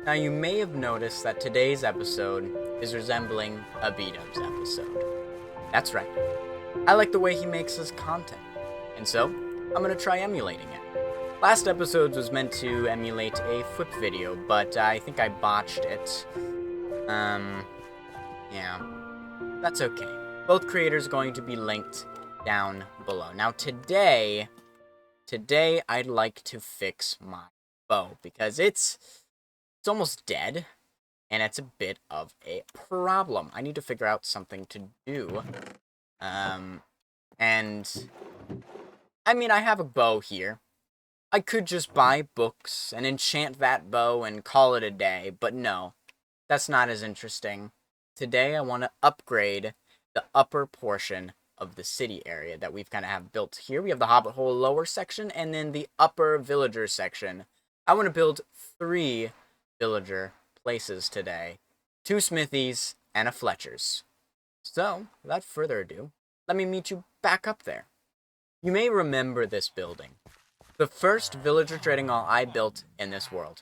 Now, you may have noticed that today's episode is resembling a B-Dubs episode. That's right. I like the way he makes his content, and so I'm going to try emulating it. Last episode was meant to emulate a flip video, but I think I botched it. Yeah, that's okay. Both creators are going to be linked down below. Now, today I'd like to fix my bow, because it's almost dead, and it's a bit of a problem. I need to figure out something to do. And I mean, I have a bow here. I could just buy books and enchant that bow and call it a day, but no, that's not as interesting. Today I want to upgrade the upper portion of the city area that we've kind of have built here. We have the Hobbit Hole lower section and then the upper villager section. I want to build 3 villager places today. 2 smithies and a Fletcher's. So, without further ado, let me meet you back up there. You may remember this building. The first villager trading hall I built in this world.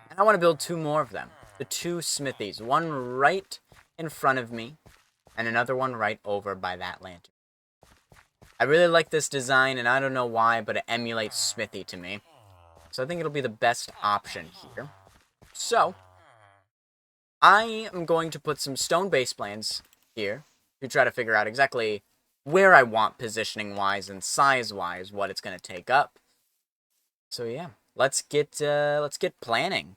And I want to build 2 more of them. The 2 smithies. One right in front of me, and another one right over by that lantern. I really like this design, and I don't know why, but it emulates smithy to me. So I think it'll be the best option here. So, I am going to put some stone base plans here to try to figure out exactly where I want positioning-wise and size-wise what it's going to take up. So yeah, let's get planning.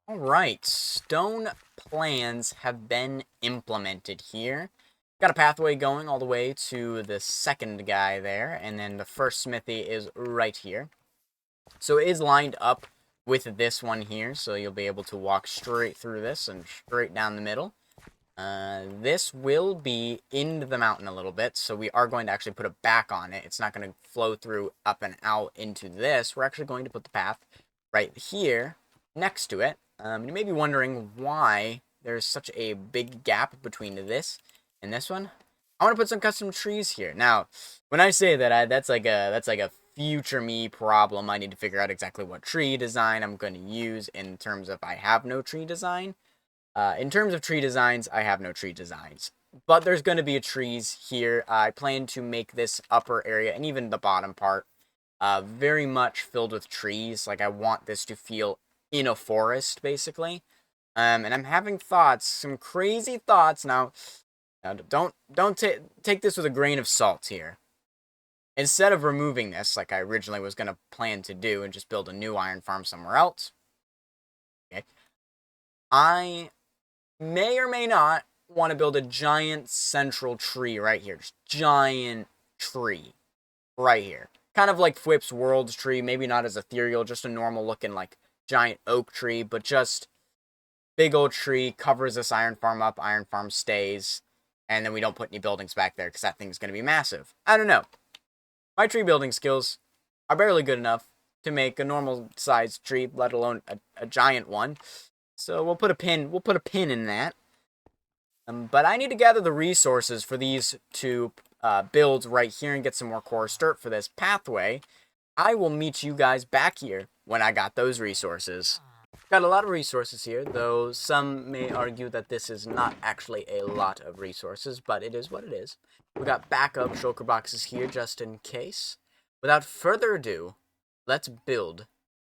All right, stone plans have been implemented here. Got a pathway going all the way to the second guy there, and then the first smithy is right here. So it is lined up with this one here, so you'll be able to walk straight through this and straight down the middle. This will be into the mountain a little bit, so we are going to actually put a back on it. It's not going to flow through up and out into this. We're actually going to put the path right here next to it. You may be wondering why there's such a big gap between this and this one. I want to put some custom trees here. Now, when I say that, that's like a future me problem. I need to figure out exactly what tree design I'm going to use in terms of I have no tree design. In terms of tree designs, I have no tree designs. But there's going to be trees here. I plan to make this upper area, and even the bottom part, very much filled with trees. Like, I want this to feel in a forest, basically. And I'm having thoughts, some crazy thoughts. Now don't take this with a grain of salt here. Instead of removing this, like I originally was going to plan to do, and just build a new iron farm somewhere else, okay, I may or may not want to build a giant central tree right here. Just giant tree right here. Kind of like Fwip's World's tree. Maybe not as ethereal, just a normal looking like giant oak tree. But just big old tree, covers this iron farm up. Iron farm stays. And then we don't put any buildings back there because that thing's going to be massive. I don't know. My tree building skills are barely good enough to make a normal sized tree, let alone a giant one. So we'll put a pin in that. But I need to gather the resources for these 2 builds right here and get some more coarse dirt for this pathway. I will meet you guys back here when I got those resources. Got a lot of resources here, though some may argue that this is not actually a lot of resources, but it is what it is. We got backup shulker boxes here just in case. Without further ado, let's build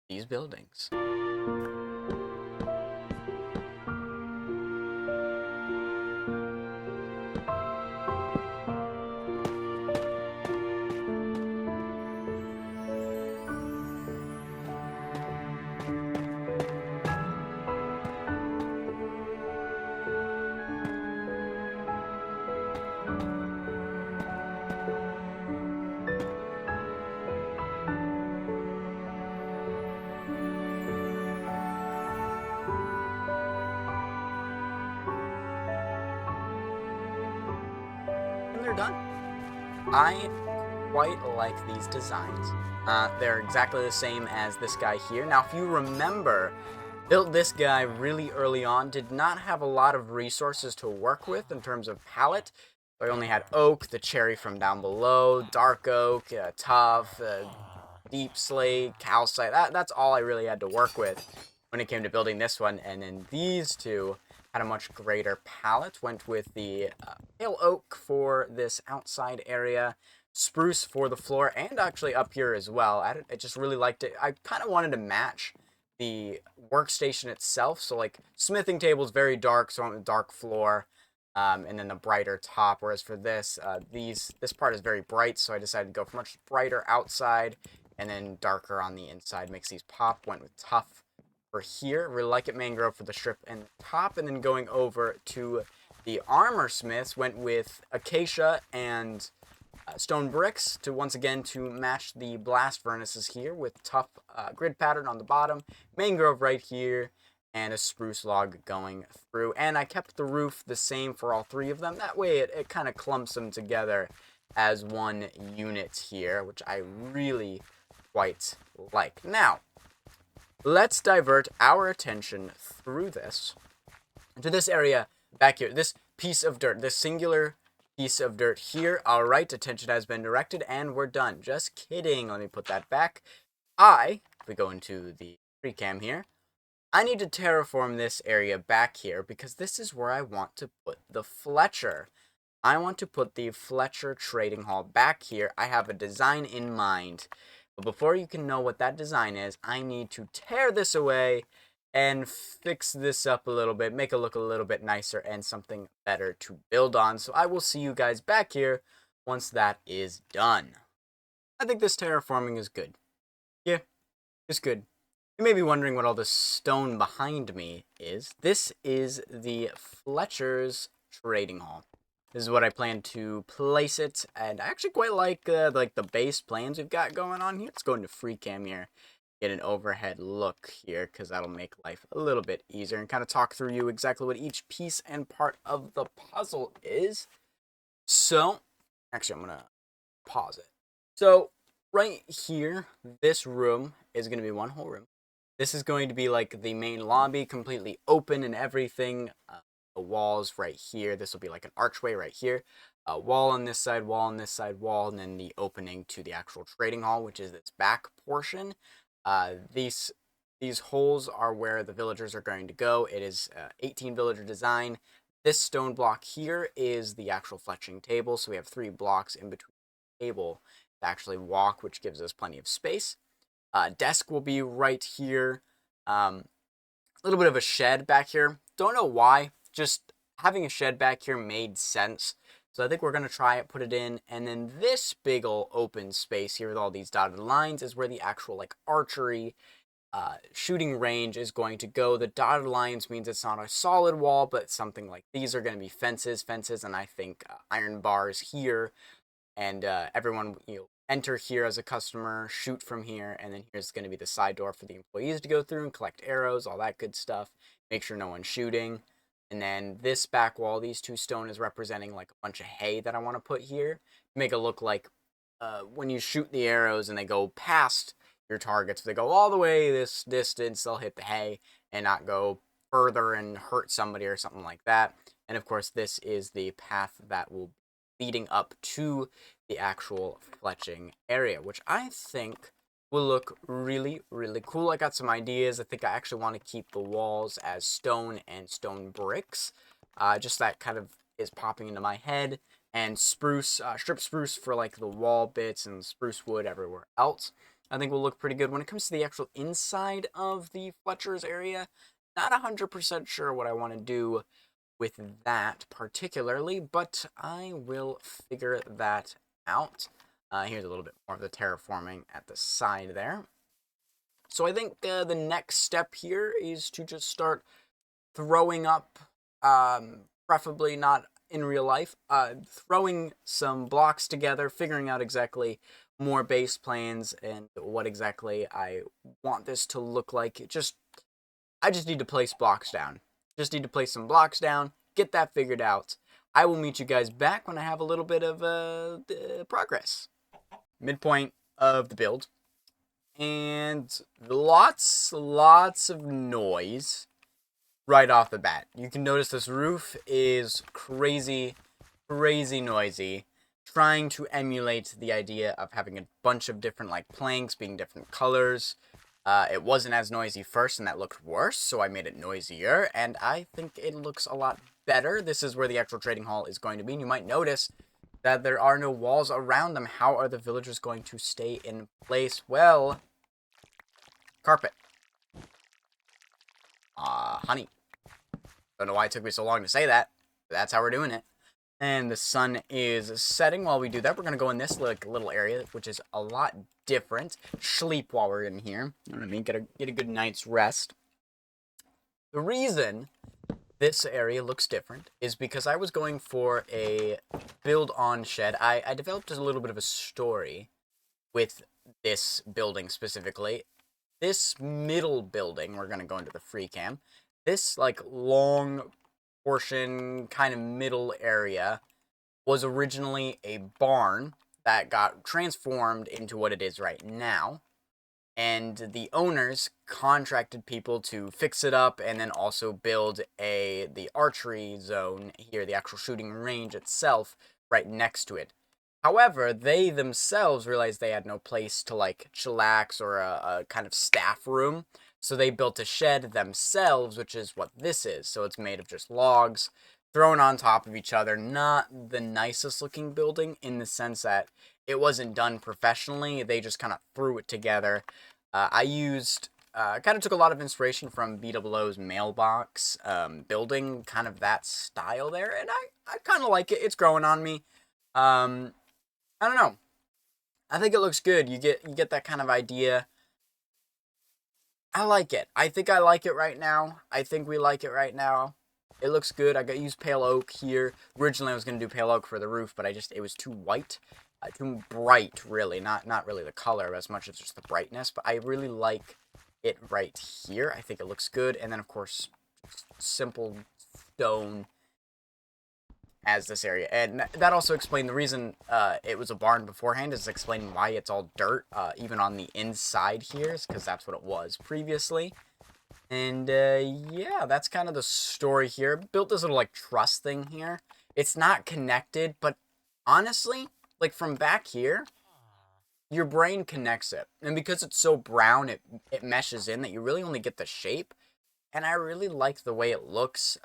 these buildings. And they're done. I quite like these designs. They're exactly the same as this guy here. Now, if you remember, built this guy really early on, did not have a lot of resources to work with in terms of palette. So I only had oak, the cherry from down below, dark oak, tough, deep slate, calcite. That's all I really had to work with. when it came to building this one. And then these two had a much greater palette. Went with the pale oak for this outside area, spruce for the floor, and actually up here as well. I just really liked it. I kind of wanted to match the workstation itself. So like smithing table is very dark, so I want the dark floor. And then the brighter top. Whereas for this, this part is very bright, so I decided to go for much brighter outside and then darker on the inside. Makes these pop. Went with tough for here. Really like it. Mangrove for the strip and the top. And then going over to the armor smiths, went with acacia and stone bricks to once again to match the blast furnaces here with tough grid pattern on the bottom, mangrove right here, and a spruce log going through. And I kept the roof the same for all three of them. That way it kind of clumps them together as one unit here, which I really quite like. Now, let's divert our attention through this to this area back here, this piece of dirt, this singular piece of dirt here. All right, attention has been directed and we're done. Just kidding. Let me put that back. If we go into the pre-cam here, I need to terraform this area back here because this is where I want to put the Fletcher. I want to put the Fletcher trading hall back here. I have a design in mind. But before you can know what that design is, I need to tear this away and fix this up a little bit, make it look a little bit nicer and something better to build on. So I will see you guys back here once that is done. I think this terraforming is good. Yeah, it's good. You may be wondering what all this stone behind me is. This is the Fletcher's trading hall. This is what I plan to place it, and I actually quite like the base plans we've got going on here. Let's go into free cam here, get an overhead look here, because that'll make life a little bit easier, and kind of talk through you exactly what each piece and part of the puzzle is. So, actually, I'm going to pause it. So, right here, this room is going to be one whole room. This is going to be like the main lobby, completely open and everything. The walls right here. This will be like an archway right here. Wall on this side, wall on this side, wall, and then the opening to the actual trading hall, which is this back portion. These holes are where the villagers are going to go. It is 18 villager design. This stone block here is the actual fletching table. So we have 3 blocks in between the table to actually walk, which gives us plenty of space. Desk will be right here. A little bit of a shed back here. Don't know why. Just having a shed back here made sense. So I think we're going to try it, put it in. And then this big ol' open space here with all these dotted lines is where the actual like archery shooting range is going to go. The dotted lines means it's not a solid wall, but something like these are going to be fences, and I think iron bars here. And everyone, enter here as a customer, shoot from here, and then here's going to be the side door for the employees to go through and collect arrows, all that good stuff. Make sure no one's shooting. And then this back wall, these 2 stone is representing like a bunch of hay that I want to put here. Make it look like when you shoot the arrows and they go past your targets, if they go all the way this distance, they'll hit the hay and not go further and hurt somebody or something like that. And of course, this is the path that will be leading up to the actual fletching area, which I think will look really, really cool. I got some ideas. I think I actually want to keep the walls as stone and stone bricks. Just that kind of is popping into my head. And spruce, strip spruce for like the wall bits and spruce wood everywhere else. I think will look pretty good. When it comes to the actual inside of the Fletcher's area, not 100% sure what I want to do with that particularly, but I will figure that out. Here's a little bit more of the terraforming at the side there. So I think the next step here is to just start throwing up, preferably not in real life, throwing some blocks together, figuring out exactly more base plans and what exactly I want this to look like. I just need to place blocks down. Just need to place some blocks down, get that figured out. I will meet you guys back when I have a little bit of progress. Midpoint of the build. And lots of noise right off the bat. You can notice this roof is crazy noisy. Trying to emulate the idea of having a bunch of different like planks being different colors. It wasn't as noisy first, and that looked worse, so I made it noisier, and I think it looks a lot better. This is where the actual trading hall is going to be, and you might notice that there are no walls around them. How are the villagers going to stay in place? Well, carpet. Honey. Don't know why it took me so long to say that, but that's how we're doing it. And the sun is setting. While we do that, we're going to go in this little area, which is a lot different. Sleep while we're in here. You know what I mean? Get a good night's rest. The reason this area looks different is because I was going for a build-on shed. I developed a little bit of a story with this building specifically. This middle building, we're going to go into the free cam. This, like, long portion, kind of middle area, was originally a barn that got transformed into what it is right now. And the owners contracted people to fix it up and then also build the archery zone here, the actual shooting range itself, right next to it. However, they themselves realized they had no place to, like, chillax or a kind of staff room. So they built a shed themselves, which is what this is. So it's made of just logs thrown on top of each other. Not the nicest looking building in the sense that it wasn't done professionally. They just kind of threw it together. I kind of took a lot of inspiration from BOO's mailbox building, kind of that style there. And I kind of like it. It's growing on me. I don't know. I think it looks good. You get that kind of idea. I like it. I think I like it right now. I think we like it right now. It looks good. I got used pale oak here. Originally, I was gonna do pale oak for the roof, but it was too white, too bright. Really, not really the color as much as just the brightness. But I really like it right here. I think it looks good. And then of course, simple stone as this area, and that also explained the reason it was a barn beforehand, is explaining why it's all dirt even on the inside here, because that's what it was previously. And yeah, that's kind of the story here. Built this little like truss thing here. It's not connected, but honestly, like from back here, your brain connects it, and because it's so brown, it meshes in that you really only get the shape. And I really like the way it looks.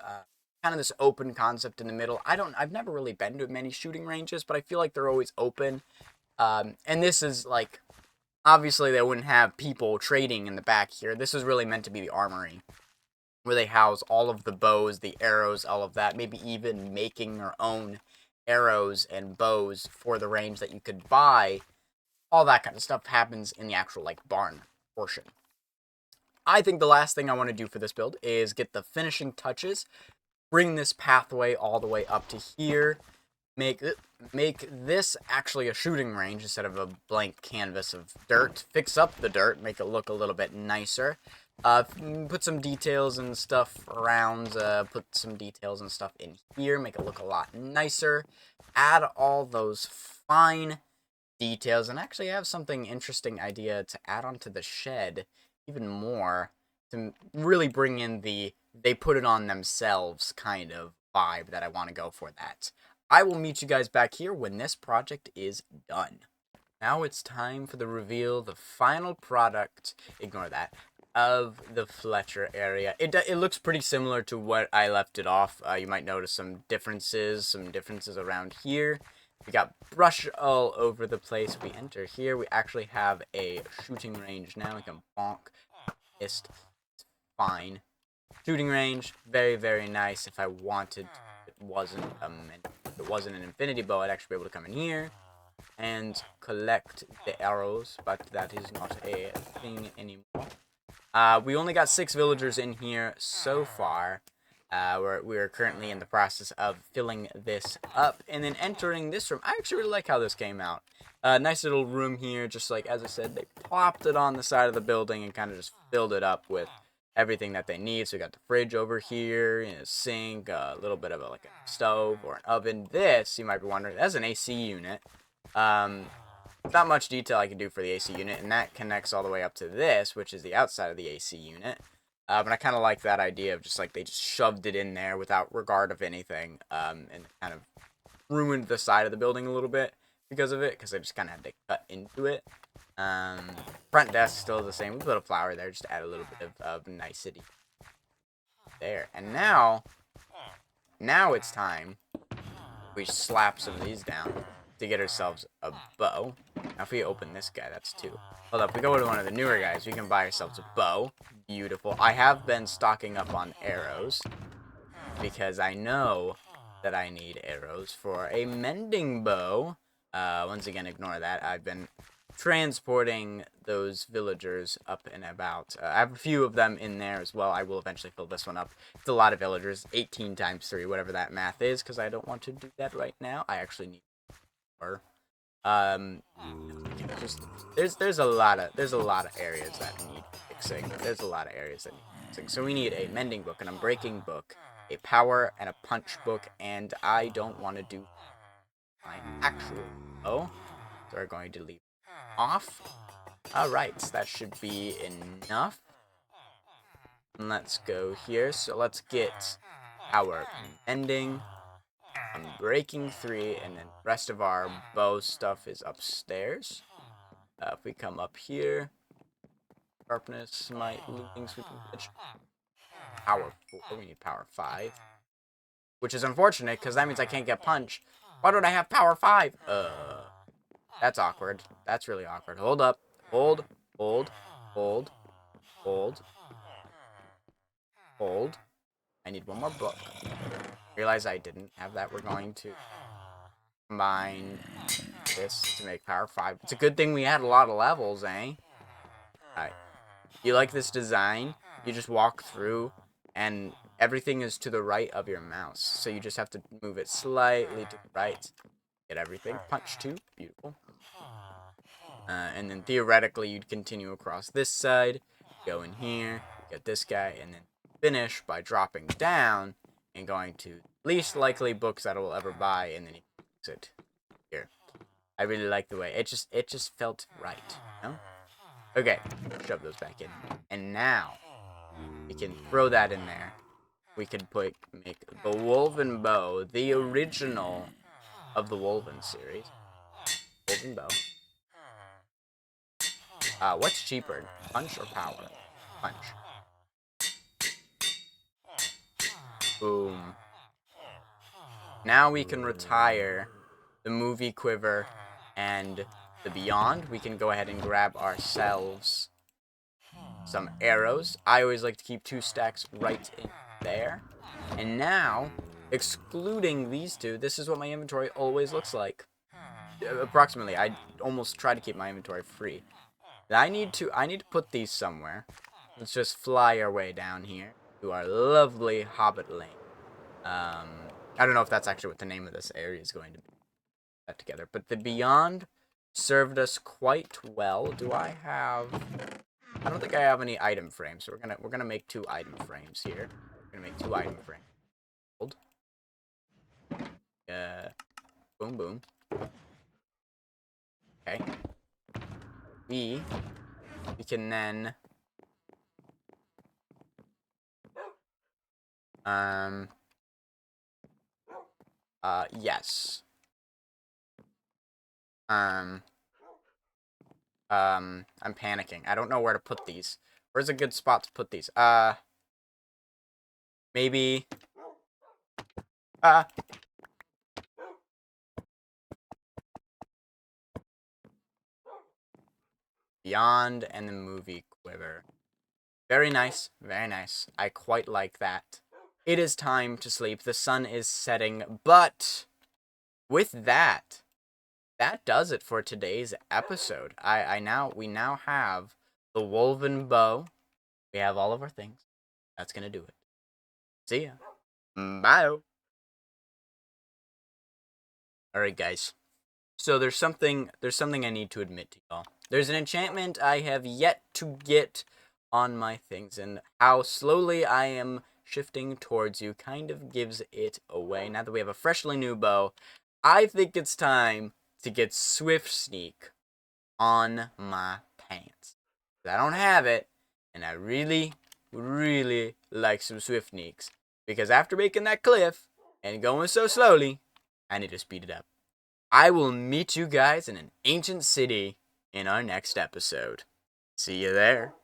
Kind of this open concept in the middle. I've never really been to many shooting ranges, but I feel like they're always open. And this is like, obviously they wouldn't have people trading in the back here. This is really meant to be the armory, where they house all of the bows, the arrows, all of that. Maybe even making their own arrows and bows for the range that you could buy. All that kind of stuff happens in the actual like barn portion. I think the last thing I want to do for this build is get the finishing touches. Bring this pathway all the way up to here. Make this actually a shooting range instead of a blank canvas of dirt. Fix up the dirt, make it look a little bit nicer. Put some details and stuff around. Put some details and stuff in here. Make it look a lot nicer. Add all those fine details. And actually I have something interesting idea to add onto the shed even more, to really bring in the they put it on themselves kind of vibe that I want to go for that. I will meet you guys back here when this project is done. Now it's time for the reveal, the final product, ignore that, of the Fletcher area. It looks pretty similar to what I left it off. You might notice some differences around here. We got brush all over the place. We enter here. We actually have a shooting range now. We can bonk. It's fine. Shooting range, very, very nice. If I wanted, it wasn't an infinity bow, I'd actually be able to come in here and collect the arrows, but that is not a thing anymore. We only got 6 villagers in here so far. We're currently in the process of filling this up and then entering this room. I actually really like how this came out. Nice little room here, just like, as I said, they plopped it on the side of the building and kind of just filled it up with everything that they need. So we got the fridge over here, sink, a little bit of a stove or an oven. This, you might be wondering, that's an AC unit. Not much detail I can do for the AC unit, and that connects all the way up to this, which is the outside of the AC unit. But I kind of like that idea of just like they just shoved it in there without regard of anything, and kind of ruined the side of the building a little bit because of it, because I just kind of had to cut into it. Front desk still the same. We put a flower there just to add a little bit of nicety there. And now it's time we slap some of these down to get ourselves a bow. Now if we open this guy, that's 2. Hold up, we go to one of the newer guys, we can buy ourselves a bow. Beautiful. I have been stocking up on arrows because I know that I need arrows for a mending bow. Once again, ignore that. I've been transporting those villagers up and about. I have a few of them in there as well. I will eventually fill this one up. It's a lot of villagers. 18 times 3, whatever that math is, because I don't want to do that right now. I actually need more. Just there's a lot of areas that need fixing. There's a lot of areas that need fixing. So we need a mending book, and a breaking book, a power and a punch book, and I don't want to do my actual bow. So we're going to leave off. Alright, so that should be enough. And let's go here. So let's get our mending, breaking 3, and then the rest of our bow stuff is upstairs. If we come up here, sharpness, smite, looting, sweeping, glitch. Power 4, we need power 5. Which is unfortunate, because that means I can't get punch. Why don't I have power 5? That's awkward. That's really awkward. Hold up. Hold. I need one more book. Realize I didn't have that. We're going to combine this to make power 5. It's a good thing we had a lot of levels, eh? Alright. You like this design? You just walk through and everything is to the right of your mouse. So you just have to move it slightly to the right. Get everything. Punch 2. Beautiful. And then theoretically you'd continue across this side. Go in here. Get this guy. And then finish by dropping down and going to least likely books that I will ever buy. And then you exit here. I really like the way it just felt right. You know? Okay, shove those back in. And now, we can throw that in there. We can make the Woven Bow, the original of the Woven series. Woven Bow. What's cheaper, punch or power? Punch. Boom. Now we can retire the movie quiver and the beyond. We can go ahead and grab ourselves some arrows. I always like to keep 2 stacks right in there. And now, excluding these 2, this is what my inventory always looks like. Approximately. I almost try to keep my inventory free. I need to put these somewhere. Let's just fly our way down here to our lovely Hobbit Lane. I don't know if that's actually what the name of this area is going to be. That together, but the Beyond served us quite well. Do I have? I don't think I have any item frames, so we're gonna make 2 item frames here. We're gonna make 2 item frames. Hold. Boom, boom. Okay. We can then yes. I'm panicking. I don't know where to put these. Where's a good spot to put these? Maybe Beyond and the movie quiver. Very nice, very nice. I quite like that. It is time to sleep. The sun is setting, but with that does it for today's episode. We now have the Woven Bow. We have all of our things. That's gonna do it. See ya. Bye. Alright, guys. So there's something I need to admit to y'all. There's an enchantment I have yet to get on my things, and how slowly I am shifting towards you kind of gives it away. Now that we have a freshly new bow, I think it's time to get Swift Sneak on my pants. I don't have it, and I really, really like some Swift Sneaks, because after making that cliff and going so slowly, I need to speed it up. I will meet you guys in an ancient city in our next episode. See you there.